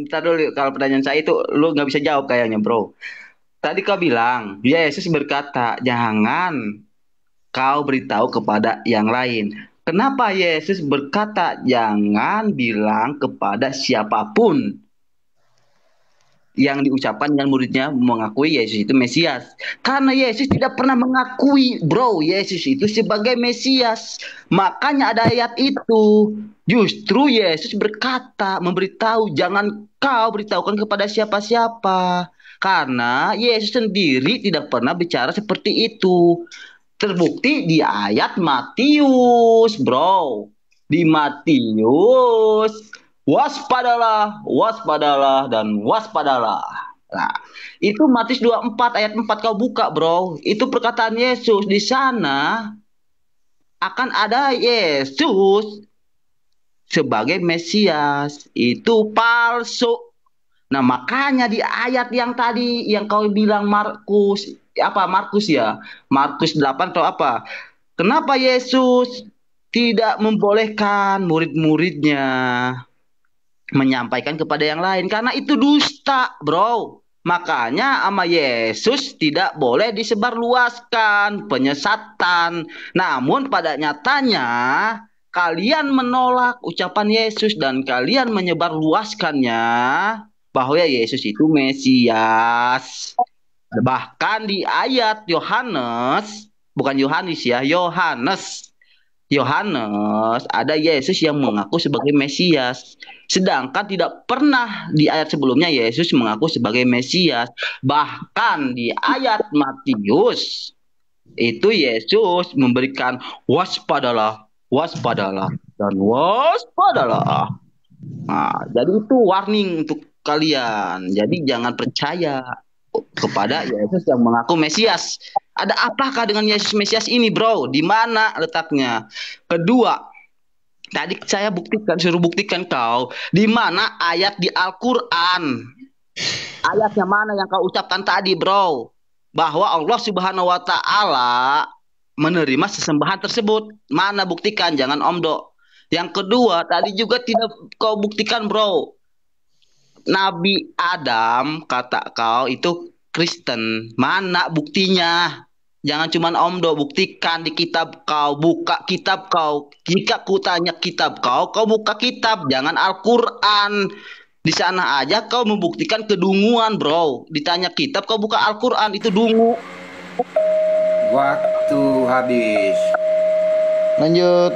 ntar dulu kalau pertanyaan saya itu lu nggak bisa jawab kayaknya bro. Tadi kau bilang, Yesus berkata, jangan kau beritahu kepada yang lain. Kenapa Yesus berkata, jangan bilang kepada siapapun yang diucapkan dengan muridnya mengakui Yesus itu Mesias. Karena Yesus tidak pernah mengakui, bro, Yesus itu sebagai Mesias. Makanya ada ayat itu. Justru Yesus berkata, memberitahu, jangan kau beritahukan kepada siapa-siapa. Karena Yesus sendiri tidak pernah bicara seperti itu. Terbukti di ayat Matius, bro. Di Matius, waspadalah, waspadalah, dan waspadalah. Nah, itu Matius 24 ayat 4 kau buka, bro. Itu perkataan Yesus. Di sana akan ada Yesus sebagai Mesias. Itu palsu. Nah, makanya di ayat yang tadi yang kau bilang Markus, apa Markus ya? Markus 8 atau apa? Kenapa Yesus tidak membolehkan murid-muridnya menyampaikan kepada yang lain? Karena itu dusta, bro. Makanya sama Yesus tidak boleh disebarluaskan penyesatan. Namun pada nyatanya kalian menolak ucapan Yesus dan kalian menyebarluaskannya bahwa Yesus itu Mesias. Bahkan di ayat Yohanes, bukan Yohanes ya, Yohanes. Yohanes ada Yesus yang mengaku sebagai Mesias. Sedangkan tidak pernah di ayat sebelumnya Yesus mengaku sebagai Mesias. Bahkan di ayat Matius itu Yesus memberikan waspadalah, waspadalah, dan waspadalah. Nah, jadi itu warning untuk kalian. Jadi jangan percaya kepada Yesus yang mengaku Mesias. Ada apakah dengan Yesus Mesias ini, bro? Di mana letaknya? Kedua, tadi saya buktikan, suruh buktikan kau, di mana ayat di Al-Qur'an? Ayatnya mana yang kau ucapkan tadi, bro? Bahwa Allah Subhanahu wa taala menerima sesembahan tersebut. Mana buktikan, jangan omdo. Yang kedua, tadi juga tidak kau buktikan, bro. Nabi Adam kata kau itu Kristen. Mana buktinya? Jangan cuma omdo, buktikan di kitab kau, buka kitab kau. Jika ku tanya kitab kau, kau buka kitab, jangan Al-Qur'an. Di sana aja kau membuktikan kedunguan, bro. Ditanya kitab, kau buka Al-Qur'an, itu dungu. Waktu habis. Lanjut.